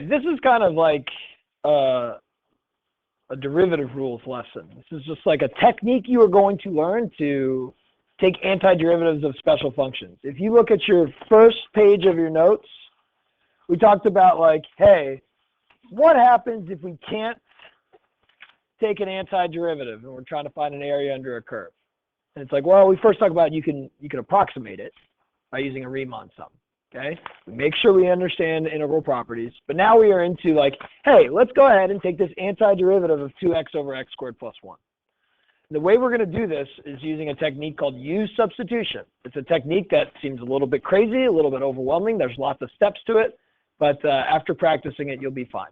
this is kind of like a derivative rules lesson. This is just like a technique you are going to learn to take antiderivatives of special functions. If you look at your first page of your notes, we talked about like, hey, what happens if we can't take an antiderivative and we're trying to find an area under a curve? And it's like, well, we first talk about you can approximate it by using a Riemann sum. Okay, make sure we understand integral properties. But now we are into like, hey, let's go ahead and take this antiderivative of 2x over x squared plus 1. The way we're going to do this is using a technique called use substitution. It's a technique that seems a little bit crazy, a little bit overwhelming. There's lots of steps to it, but after practicing it, you'll be fine.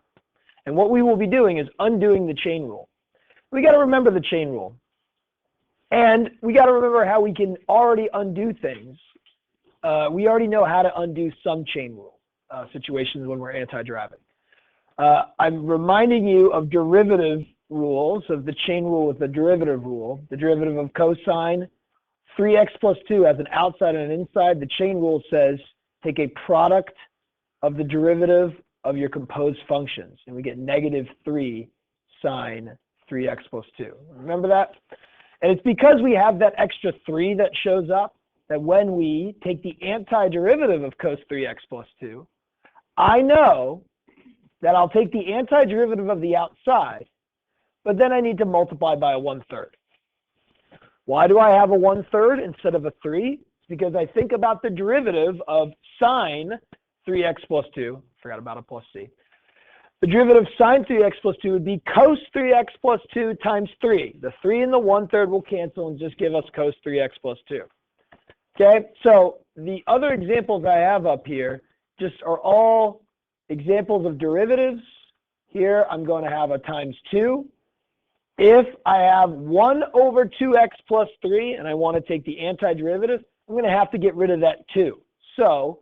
And what we will be doing is undoing the chain rule. We got to remember the chain rule. And we got to remember how we can already undo things. We already know how to undo some chain rule situations when we're antiderivative. I'm reminding you of derivative rules, of the chain rule with the derivative rule. The derivative of cosine 3x plus 2 has an outside and an inside. The chain rule says take a product of the derivative of your composed functions, and we get negative 3 sine 3x plus 2. Remember that? And it's because we have that extra 3 that shows up that when we take the antiderivative of cos 3x plus 2, I know that I'll take the antiderivative of the outside, but then I need to multiply by a 1/3. Why do I have a 1/3 instead of a 3? It's because I think about the derivative of sine 3x plus 2. Forgot about a plus c. The derivative of sine 3x plus 2 would be cos 3x plus 2 times 3. The 3 and the 1/3 will cancel and just give us cos 3x plus 2. Okay, so the other examples I have up here just are all examples of derivatives. Here I'm going to have a times 2. If I have 1 over 2x plus 3 and I want to take the antiderivative, I'm going to have to get rid of that 2. So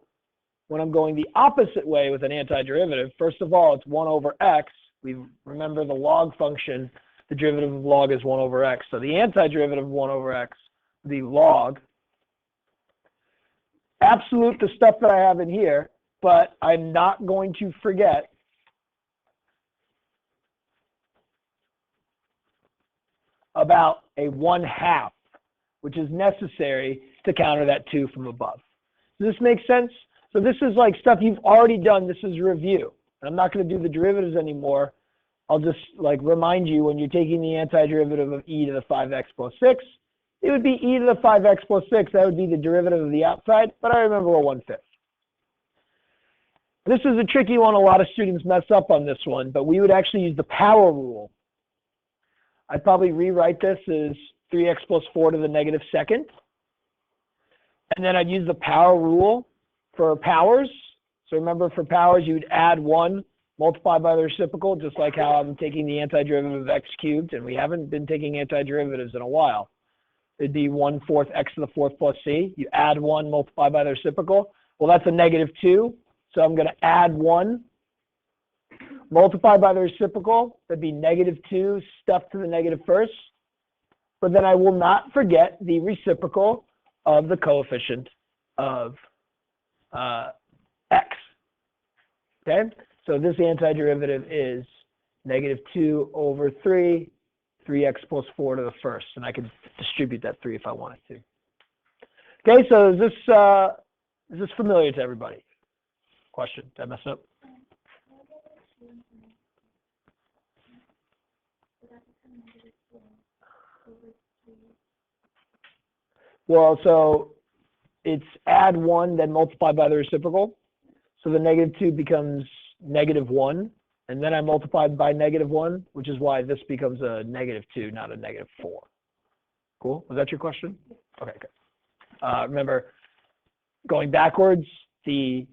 when I'm going the opposite way with an antiderivative, first of all, it's 1 over x. We remember the log function, the derivative of log is 1 over x. So the antiderivative of 1 over x, the log, absolute the stuff that I have in here, but I'm not going to forget about a 1/2, which is necessary to counter that 2 from above. Does this make sense? So this is like stuff you've already done. This is review. I'm not going to do the derivatives anymore. I'll just like remind you when you're taking the antiderivative of e to the 5x plus 6, it would be e to the 5x plus 6. That would be the derivative of the outside, but I remember a 1/5. This is a tricky one. A lot of students mess up on this one, but we would actually use the power rule. I'd probably rewrite this as 3x plus 4 to the negative second. And then I'd use the power rule for powers. So remember, for powers, you would add 1, multiply by the reciprocal, just like how I'm taking the antiderivative of x cubed, and we haven't been taking antiderivatives in a while. It'd be 1/4 x to the 4th plus c. You add 1, multiply by the reciprocal. Well, that's a negative 2. So I'm going to add 1, multiply by the reciprocal. That'd be negative 2 stuffed to the negative first. But then I will not forget the reciprocal of the coefficient of x. Okay? So this antiderivative is negative 2 over 3, 3x plus 4 to the first. And I can distribute that 3 if I wanted to. Okay, so is this familiar to everybody? Question, did I mess up? Well, so it's add 1, then multiply by the reciprocal. So the negative 2 becomes negative 1. And then I multiplied by negative 1, which is why this becomes a negative 2, not a negative 4. Cool? Was that your question? Okay, good. Remember, going backwards, the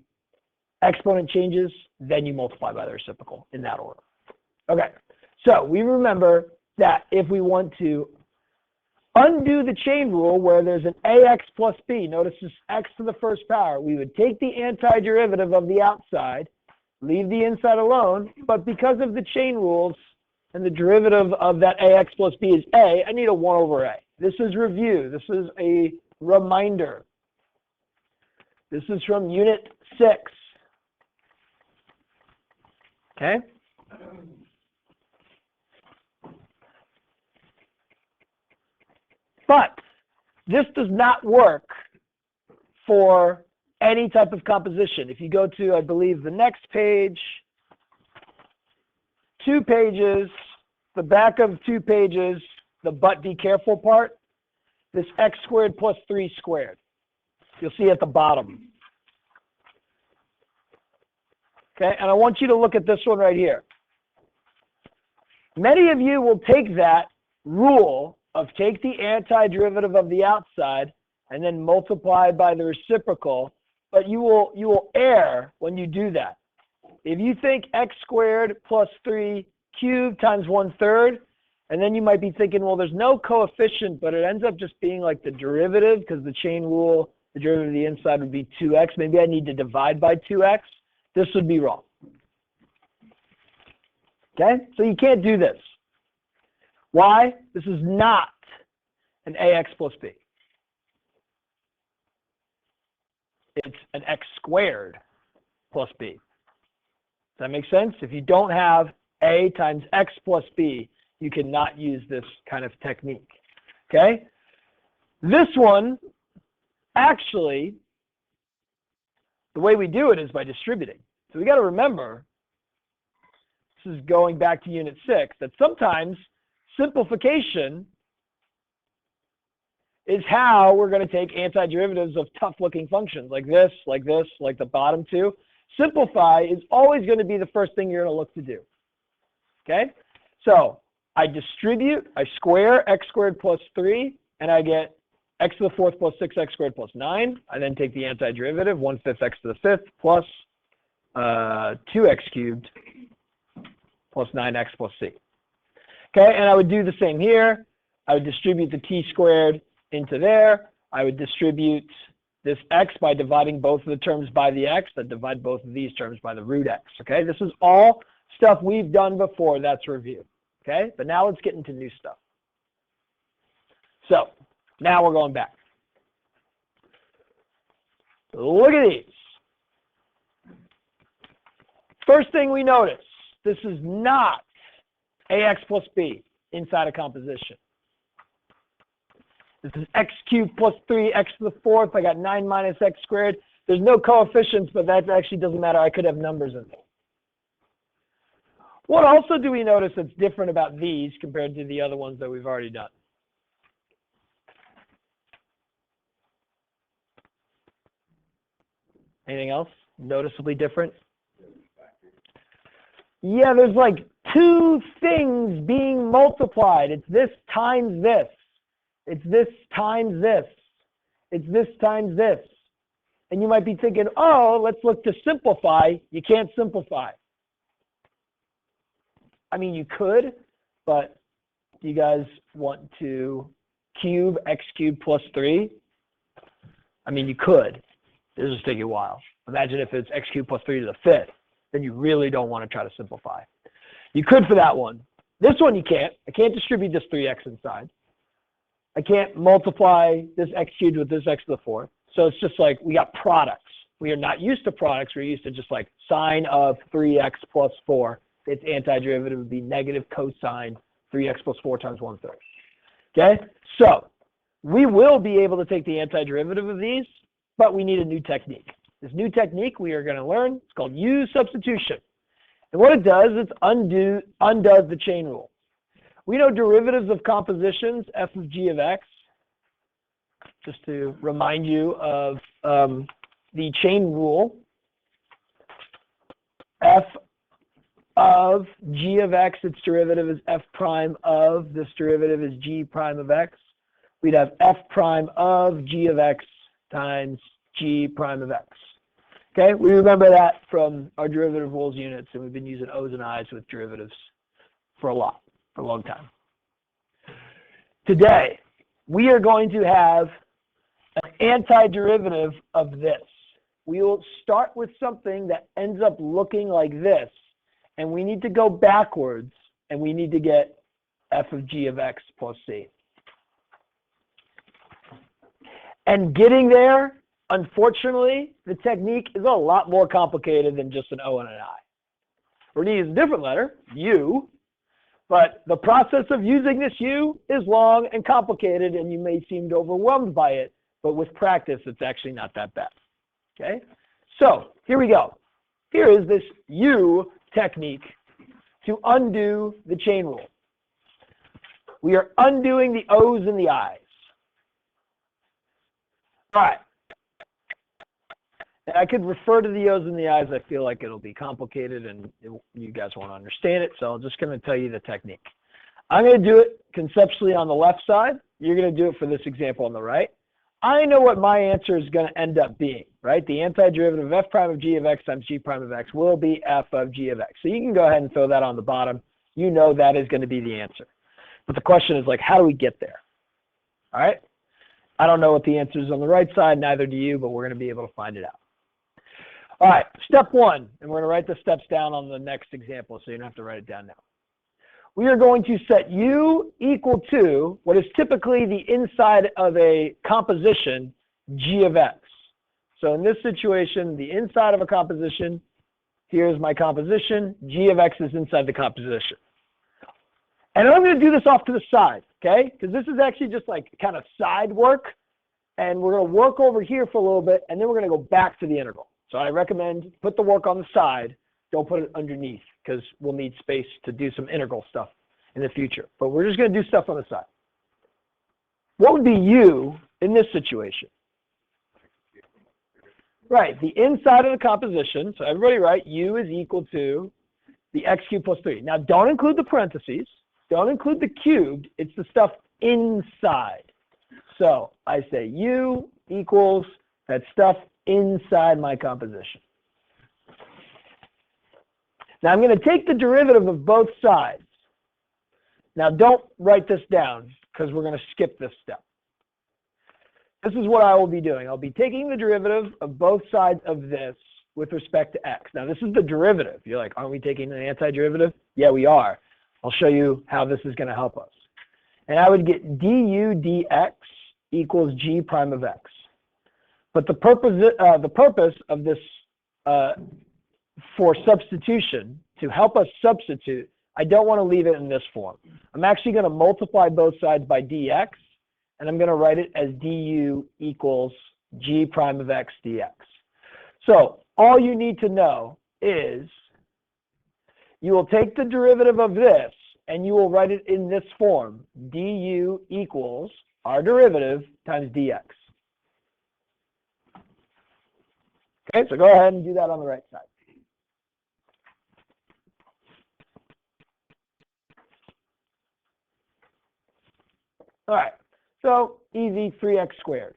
exponent changes, then you multiply by the reciprocal in that order. Okay, so we remember that if we want to undo the chain rule where there's an ax plus b, notice this x to the first power, we would take the antiderivative of the outside, leave the inside alone, but because of the chain rules and the derivative of that ax plus b is a, I need a 1 over a. This is review. This is a reminder. This is from Unit 6. Okay? But this does not work for any type of composition. If you go to, I believe, the next page, 2 pages, the back of 2 pages, the but be careful part, this x squared plus 3 squared. You'll see at the bottom. Okay, and I want you to look at this one right here. Many of you will take that rule of take the antiderivative of the outside and then multiply by the reciprocal, but you will err when you do that. If you think x squared plus 3 cubed times 1/3, and then you might be thinking, well, there's no coefficient, but it ends up just being like the derivative, because the chain rule, the derivative of the inside would be 2x. Maybe I need to divide by 2x. This would be wrong. Okay? So you can't do this. Why? This is not an ax plus b. It's an x squared plus b. Does that make sense? If you don't have a times x plus b, you cannot use this kind of technique. Okay? This one, actually, the way we do it is by distributing. So we got to remember, this is going back to Unit 6, that sometimes simplification is how we're going to take antiderivatives of tough-looking functions, like this, like the bottom two. Simplify is always going to be the first thing you're going to look to do. Okay? So I distribute, I square x squared plus 3, and I get x to the 4th plus 6x squared plus 9. I then take the antiderivative, 1/5 x to the 5th plus 2x cubed plus 9x plus c. Okay, and I would do the same here. I would distribute the t squared into there. I would distribute this x by dividing both of the terms by the x. I'd divide both of these terms by the root x. Okay, this is all stuff we've done before. That's review. Okay, but now let's get into new stuff. So now we're going back. Look at these. First thing we notice, this is not ax plus b inside a composition. This is x cubed plus 3x to the 4th. I got 9 minus x squared. There's no coefficients, but that actually doesn't matter. I could have numbers in there. What also do we notice that's different about these compared to the other ones that we've already done? Anything else noticeably different? Yeah, there's like 2 things being multiplied. It's this times this. It's this times this. It's this times this. And you might be thinking, oh, let's look to simplify. You can't simplify. I mean, you could, but do you guys want to cube x cubed plus 3? I mean, you could. It'll just take you a while. Imagine if it's x cubed plus 3 to the 5th. Then you really don't want to try to simplify. You could for that one. This one you can't. I can't distribute this 3x inside. I can't multiply this x cubed with this x to the 4th. So it's just like we got products. We are not used to products. We're used to just like sine of 3x plus 4. Its antiderivative would be negative cosine 3x plus 4 times 1/3. Okay? So we will be able to take the antiderivative of these, but we need a new technique. This new technique we are going to learn, it's called U substitution. And what it does is undoes the chain rule. We know derivatives of compositions, f of g of x, just to remind you of the chain rule, f of g of x, its derivative is f prime of, this derivative is g prime of x. We'd have f prime of g of x times g prime of x. Okay, we remember that from our derivative rules units, and we've been using O's and I's with derivatives for a long time. Today, we are going to have an antiderivative of this. We will start with something that ends up looking like this, and we need to go backwards, and we need to get f of g of x plus c. And getting there, unfortunately, the technique is a lot more complicated than just an O and an I. We're going to use a different letter, U, but the process of using this U is long and complicated, and you may seem overwhelmed by it, but with practice, it's actually not that bad. Okay? So here we go. Here is this U technique to undo the chain rule. We are undoing the O's and the I's. All right. And I could refer to the O's and the I's. I feel like it'll be complicated and you guys won't understand it, so I'm just going to tell you the technique. I'm going to do it conceptually on the left side. You're going to do it for this example on the right. I know what my answer is going to end up being, right? The antiderivative of f prime of g of x times g prime of x will be f of g of x. So you can go ahead and throw that on the bottom. You know that is going to be the answer. But the question is, like, how do we get there? All right? I don't know what the answer is on the right side, neither do you, but we're going to be able to find it out. All right, step one, and we're going to write the steps down on the next example, so you don't have to write it down now. We are going to set u equal to what is typically the inside of a composition, g of x. So in this situation, the inside of a composition, here's my composition, g of x is inside the composition. And I'm going to do this off to the side, okay? Because this is actually just like kind of side work, and we're going to work over here for a little bit, and then we're going to go back to the integral. So I recommend put the work on the side, don't put it underneath, because we'll need space to do some integral stuff in the future. But we're just going to do stuff on the side. What would be u in this situation? Right, the inside of the composition, so everybody write u is equal to the x cubed plus 3. Now don't include the parentheses, don't include the cubed, it's the stuff inside. So I say u equals that stuff inside my composition. Now I'm going to take the derivative of both sides. Now don't write this down because we're going to skip this step. This is what I will be doing. I'll be taking the derivative of both sides of this with respect to x. Now this is the derivative. You're like, aren't we taking an antiderivative? Yeah, we are. I'll show you how this is going to help us. And I would get du dx equals g prime of x. But the purpose of this for substitution, to help us substitute, I don't want to leave it in this form. I'm actually going to multiply both sides by dx, and I'm going to write it as du equals g prime of x dx. So all you need to know is you will take the derivative of this, and you will write it in this form, du equals our derivative times dx. Okay, so go ahead and do that on the right side. All right, so easy, 3x squared.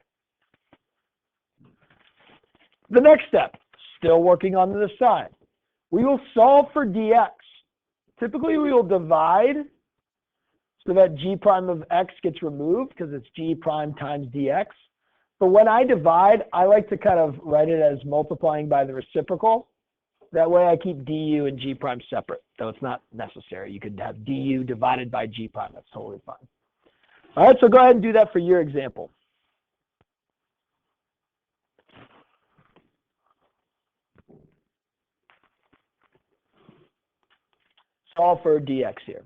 The next step, still working on this side. We will solve for dx. Typically, we will divide so that g prime of x gets removed because it's g prime times dx. But when I divide, I like to kind of write it as multiplying by the reciprocal. That way I keep du and g prime separate, though it's not necessary. You could have du divided by g prime. That's totally fine. All right, so go ahead and do that for your example. Solve for dx here.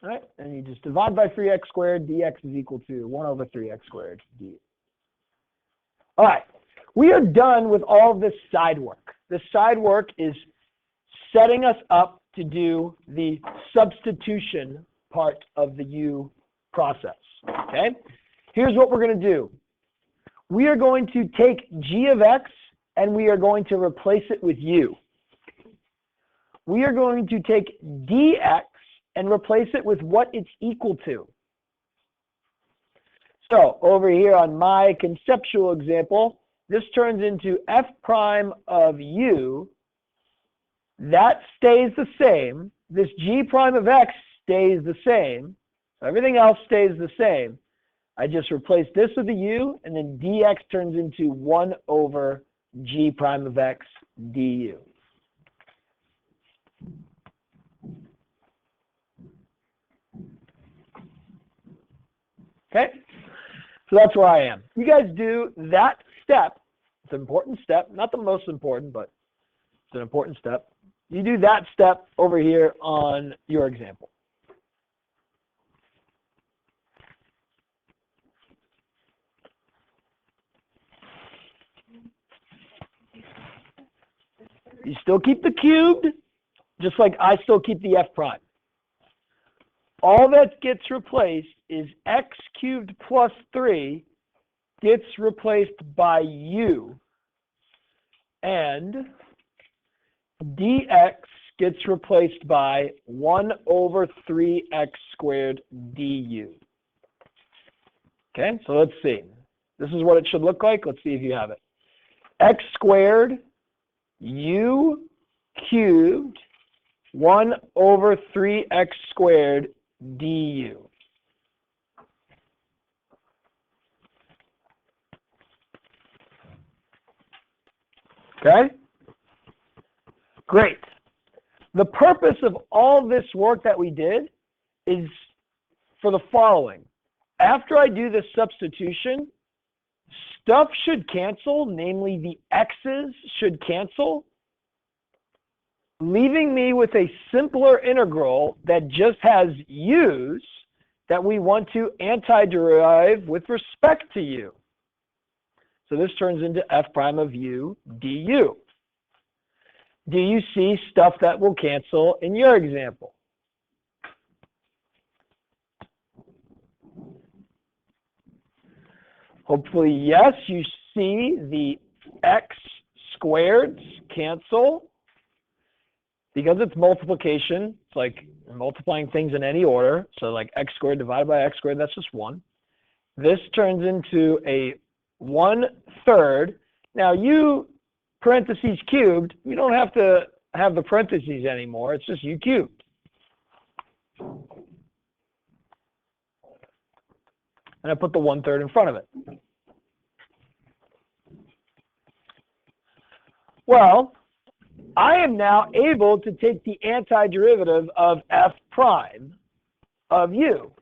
All right, and you just divide by 3x squared, dx is equal to 1 over 3x squared d. All right, we are done with all of this side work. This side work is setting us up to do the substitution part of the u process, okay? Here's what we're going to do. We are going to take g of x and we are going to replace it with u. We are going to take dx and replace it with what it's equal to. So over here on my conceptual example, this turns into f prime of u. That stays the same. This g prime of x stays the same. So everything else stays the same. I just replace this with a u, and then dx turns into 1 over g prime of x du. Okay, so that's where I am. You guys do that step. It's an important step, not the most important, but It's an important step. You do that step over here on your example. You still keep the cubed, just like I still keep the f prime. All that gets replaced is x cubed plus 3 gets replaced by u, and dx gets replaced by 1 over 3x squared du. Okay, so let's see. This is what it should look like. Let's see if you have it. X squared u cubed 1 over 3x squared du. Okay? Great. The purpose of all this work that we did is for the following. After I do this substitution, stuff should cancel, namely the x's should cancel, leaving me with a simpler integral that just has u's that we want to antiderive with respect to u. So this turns into f prime of u du. Do you see stuff that will cancel in your example? Hopefully, yes, you see the x squareds cancel. Because it's multiplication, it's like multiplying things in any order. So like x squared divided by x squared, that's just 1. This turns into a 1/3. Now u parentheses cubed, you don't have to have the parentheses anymore. It's just u cubed. And I put the 1/3 in front of it. Well, I am now able to take the antiderivative of f prime of u.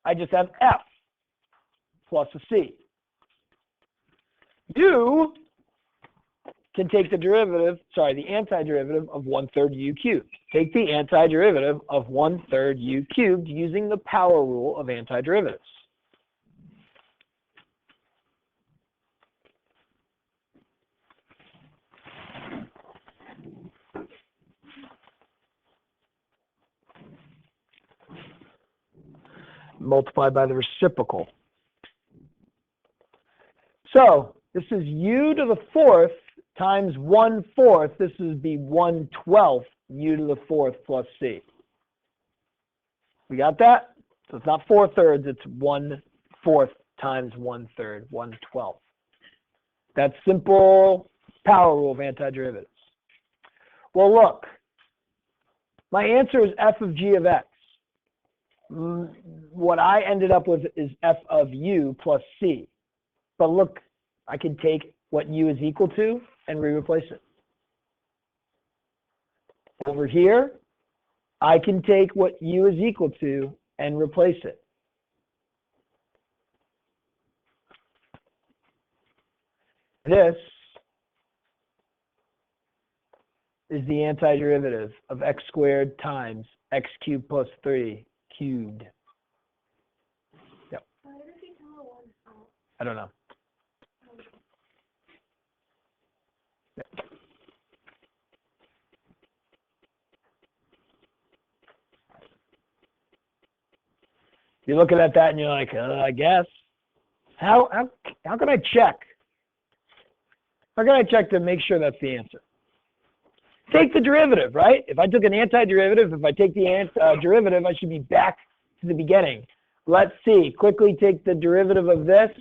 I just have f plus a c. You can take the antiderivative of 1/3 u cubed. Take the antiderivative of 1/3 u cubed using the power rule of antiderivatives. Multiplied by the reciprocal. So this is u to the 4th times 1/4. This would be 1/12 u to the 4th plus c. We got that? So it's not 4/3, it's 1/4 times 1/3, 1/12. That's simple power rule of antiderivatives. Well, look, my answer is f of g of x. What I ended up with is f of u plus c. But look, I can take what u is equal to and replace it. Over here, I can take what u is equal to and replace it. This is the antiderivative of x squared times x cubed plus 3 cubed. Yep. I don't know. Yep. You're looking at that and you're like, I guess. How can I check? How can I check to make sure that's the answer? Take the derivative, right? If I took an antiderivative, if I take the derivative, I should be back to the beginning. Let's see. Quickly take the derivative of this.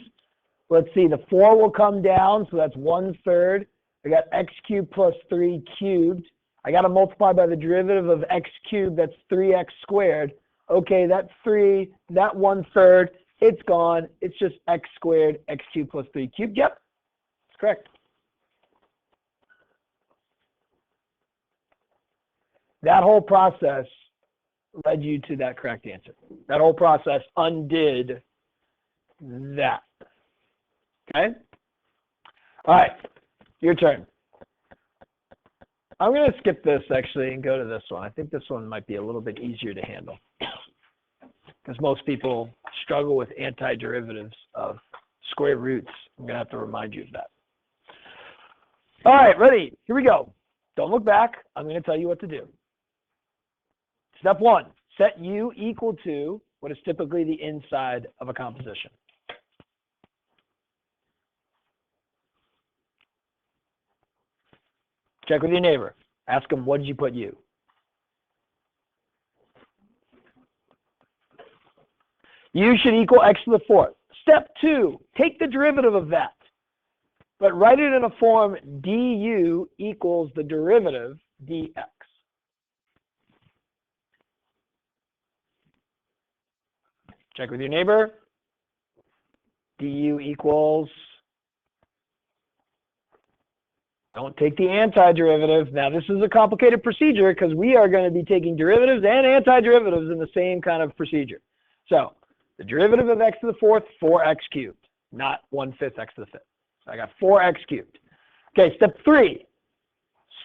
Let's see. The 4 will come down, so that's 1/3. I got x cubed plus 3 cubed. I got to multiply by the derivative of x cubed. That's 3x squared. Okay, that 3, that 1/3, it's gone. It's just x squared, x cubed plus 3 cubed. Yep, that's correct. That whole process led you to that correct answer. That whole process undid that. Okay? All right, your turn. I'm going to skip this actually and go to this one. I think this one might be a little bit easier to handle because most people struggle with antiderivatives of square roots. I'm going to have to remind you of that. All right, ready? Here we go. Don't look back. I'm going to tell you what to do. Step 1, set U equal to what is typically the inside of a composition. Check with your neighbor. Ask them, what did you put U? U should equal x to the 4th. Step 2, take the derivative of that, but write it in a form du equals the derivative dx. Check with your neighbor. Du equals, don't take the antiderivative. Now this is a complicated procedure because we are going to be taking derivatives and antiderivatives in the same kind of procedure. So the derivative of x to the 4th, 4x cubed, not 1/5 x to the 5th. So I got 4x cubed. Okay, step 3,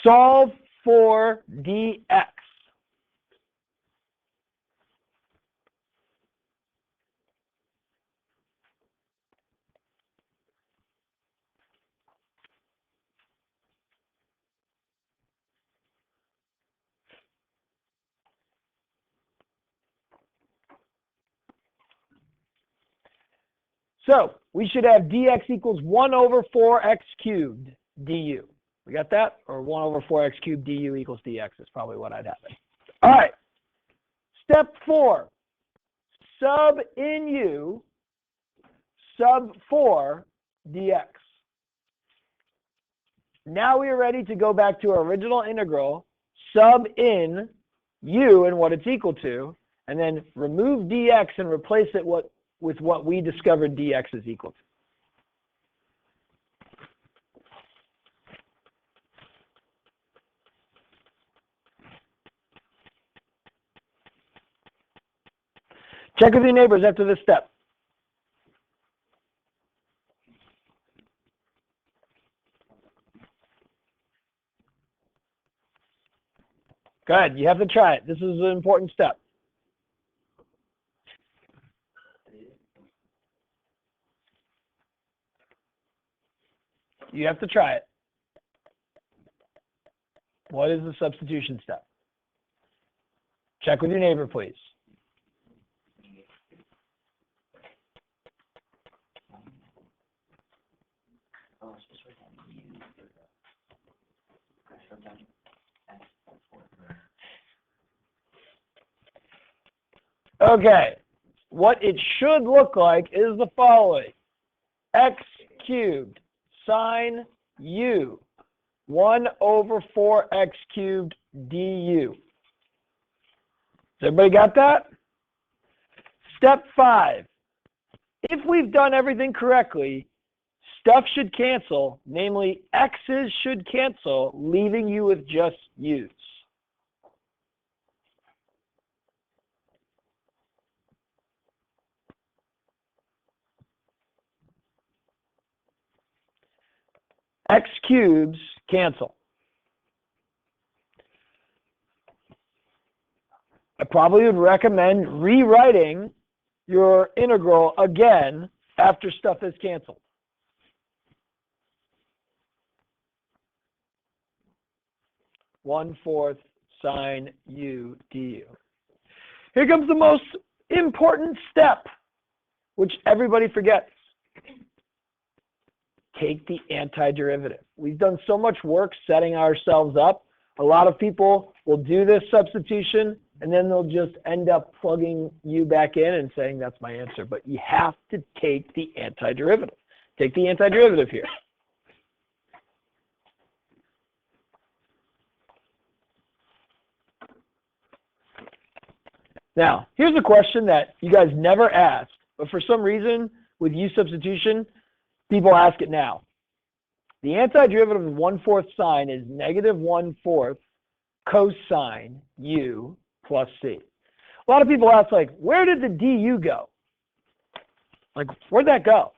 solve for dx. So we should have dx equals 1 over 4x cubed du. We got that? Or 1 over 4x cubed du equals dx is probably what I'd have. All right. Step 4, sub in u, sub 4 dx. Now we are ready to go back to our original integral, sub in u and what it's equal to, and then remove dx and replace it with what we discovered dx is equal to. Check with your neighbors after this step. Go ahead, you have to try it. This is an important step. You have to try it. What is the substitution step? Check with your neighbor, please. Okay, what it should look like is the following. X cubed sine u, 1 over 4x cubed du. Has everybody got that? Step 5. If we've done everything correctly, stuff should cancel, namely x's should cancel, leaving you with just u's. X cubes cancel. I probably would recommend rewriting your integral again after stuff is canceled. One-fourth sine u du. Here comes the most important step, which everybody forgets. Take the antiderivative. We've done so much work setting ourselves up. A lot of people will do this substitution, and then they'll just end up plugging u back in and saying that's my answer. But you have to take the antiderivative. Take the antiderivative here. Now, here's a question that you guys never asked, but for some reason, with u substitution, people ask it now. The antiderivative of 1/4 sine is negative 1/4 cosine u plus c. A lot of people ask, like, where did the du go? Like, where'd that go?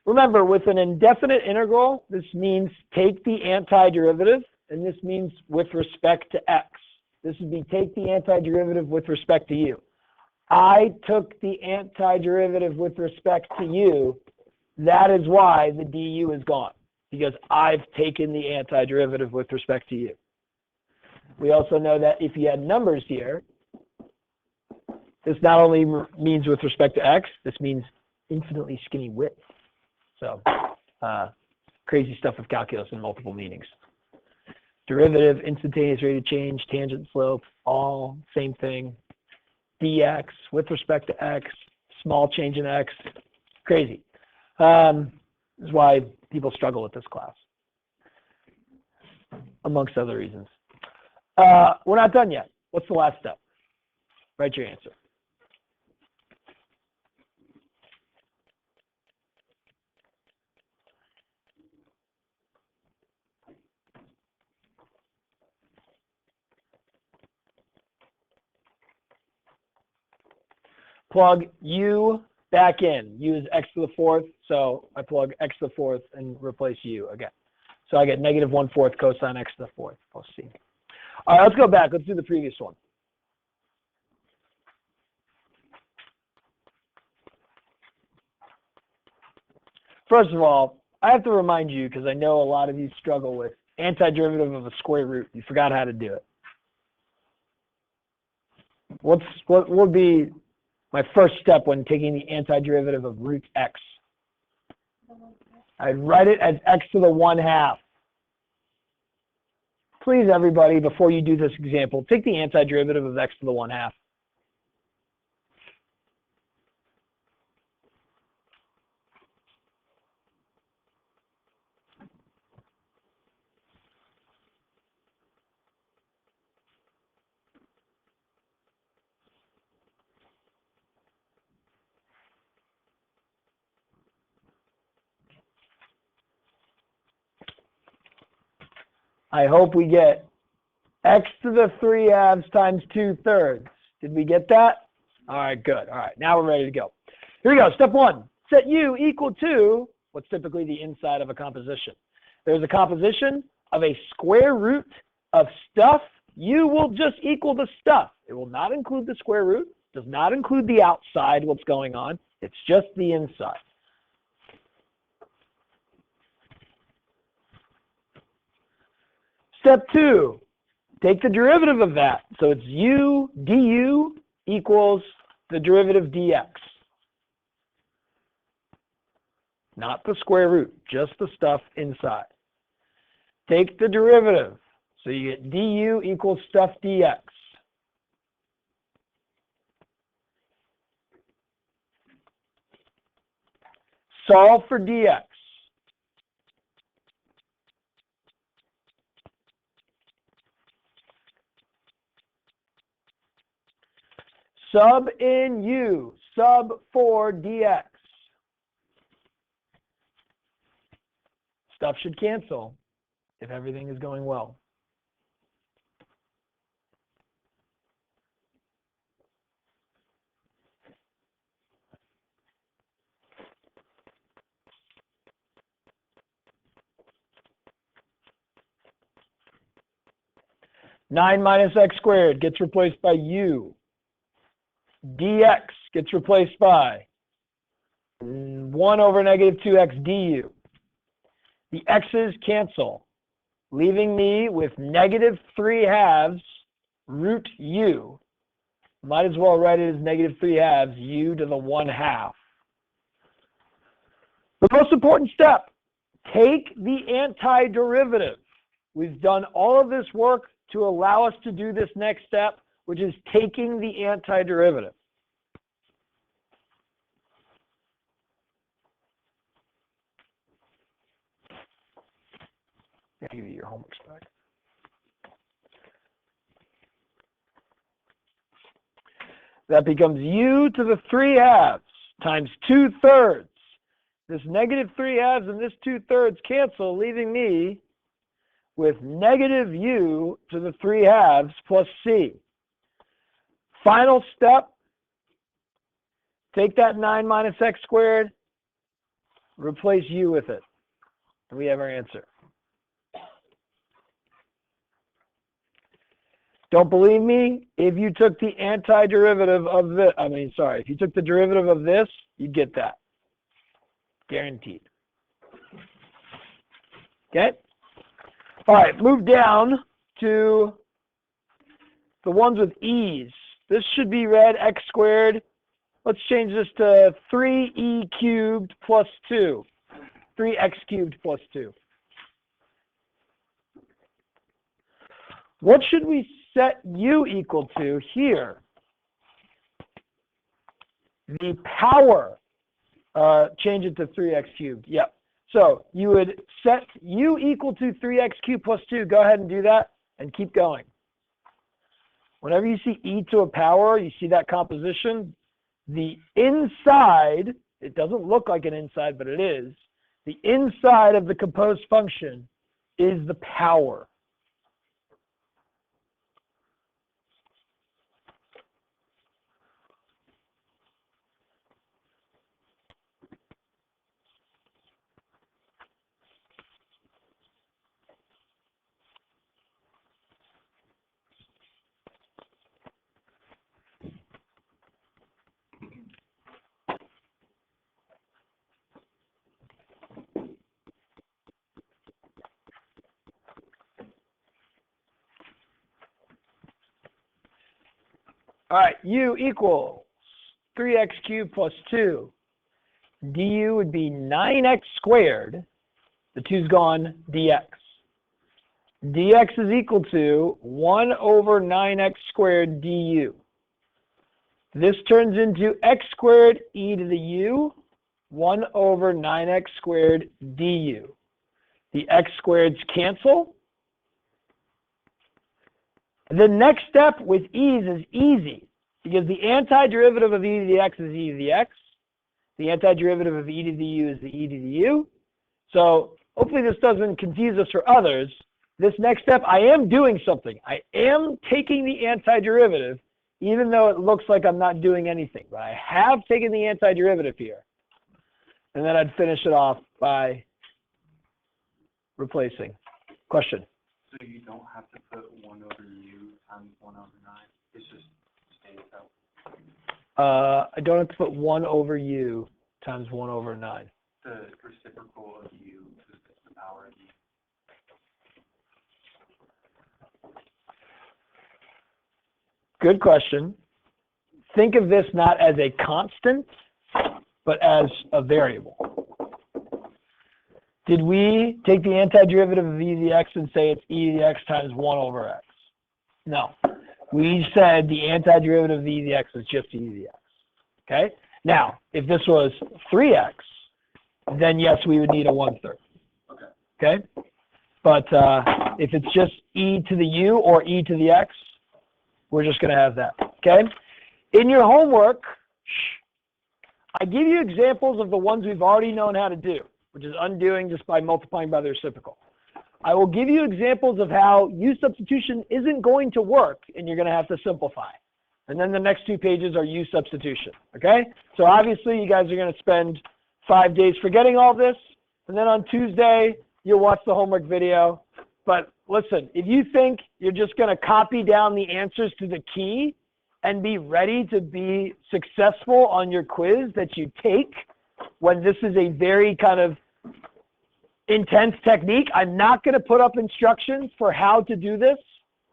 Remember, with an indefinite integral, this means take the antiderivative, and this means with respect to x. This would be take the antiderivative with respect to u. I took the antiderivative with respect to u. That is why the du is gone, because I've taken the antiderivative with respect to u. We also know that if you had numbers here, this not only means with respect to x, this means infinitely skinny width. So crazy stuff with calculus and multiple meanings. Derivative, instantaneous rate of change, tangent slope, all same thing. dx with respect to x, small change in x, crazy. This is why people struggle with this class, amongst other reasons. We're not done yet. What's the last step? Write your answer. Plug u back in. U is x to the fourth, so I plug x to the fourth and replace u again. So I get negative 1/4 cosine x to the fourth plus c. All right, let's go back. Let's do the previous one. First of all, I have to remind you, because I know a lot of you struggle with antiderivative of a square root. You forgot how to do it. What would be my first step when taking the antiderivative of root x? I'd write it as x to the 1/2. Please, everybody, before you do this example, take the antiderivative of x to the 1/2. I hope we get x to the 3/2 times 2/3. Did we get that? All right, good. All right, now we're ready to go. Here we go. Step one, set u equal to what's typically the inside of a composition. There's a composition of a square root of stuff. U will just equal the stuff. It will not include the square root, does not include the outside, what's going on. It's just the inside. Step two, take the derivative of that. So it's u du equals the derivative dx. Not the square root, just the stuff inside. Take the derivative. So you get du equals stuff dx. Solve for dx. Sub in u, sub for dx. Stuff should cancel if everything is going well. Nine minus x squared gets replaced by u. Dx gets replaced by 1 over negative 2x du. The x's cancel, leaving me with negative 3/2 root u. Might as well write it as negative 3/2 u to the 1/2. The most important step, take the antiderivative. We've done all of this work to allow us to do this next step, which is taking the antiderivative. I'll give you your homework back. That becomes u to the 3/2 times 2/3. This negative 3/2 and this 2/3 cancel, leaving me with negative u to the 3/2 plus c. Final step, take that 9 minus x squared, replace u with it. And we have our answer. Don't believe me? If you took the antiderivative of this, if you took the derivative of this, you'd get that. Guaranteed. Okay? All right, move down to the ones with e's. This should be read x squared. Let's change this to 3e cubed plus 2. 3x cubed plus 2. What should we set u equal to here? The power. Change it to 3x cubed. Yep. So you would set u equal to 3x cubed plus 2. Go ahead and do that and keep going. Whenever you see e to a power, you see that composition. The inside, it doesn't look like an inside, but it is. The inside of the composed function is the power. All right, u equals 3x cubed plus 2. du would be 9x squared. The 2's gone, dx. dx is equal to 1 over 9x squared du. This turns into x squared e to the u, 1 over 9x squared du. The x squareds cancel. The next step with e's is easy because the antiderivative of e to the x is e to the x. The antiderivative of e to the u is the e to the u. So hopefully this doesn't confuse us for others. This next step, I am doing something. I am taking the antiderivative, even though it looks like I'm not doing anything. But I have taken the antiderivative here. And then I'd finish it off by replacing. Question? So you don't have to put 1 over u times 1 over 9. It's just stays out. I don't have to put 1 over u times 1 over 9. The reciprocal of u is the power of u. Good question. Think of this not as a constant, but as a variable. Did we take the antiderivative of e to the x and say it's e to the x times 1 over x? No. We said the antiderivative of e to the x is just e to the x. Okay? Now, if this was 3x, then yes, we would need a 1/3. Okay? But if it's just e to the u or e to the x, we're just going to have that. Okay? In your homework, I give you examples of the ones we've already known how to do, which is undoing just by multiplying by the reciprocal. I will give you examples of how u substitution isn't going to work, and you're going to have to simplify. And then the next 2 pages are u substitution, okay? So obviously, you guys are going to spend 5 days forgetting all this, and then on Tuesday, you'll watch the homework video. But listen, if you think you're just going to copy down the answers to the key and be ready to be successful on your quiz that you take when this is a very kind of intense technique, I'm not going to put up instructions for how to do this,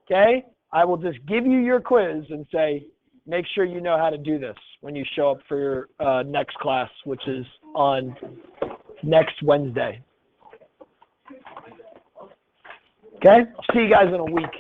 okay? I will just give you your quiz and say, make sure you know how to do this when you show up for your next class, which is on next Wednesday. Okay? I'll see you guys in a week.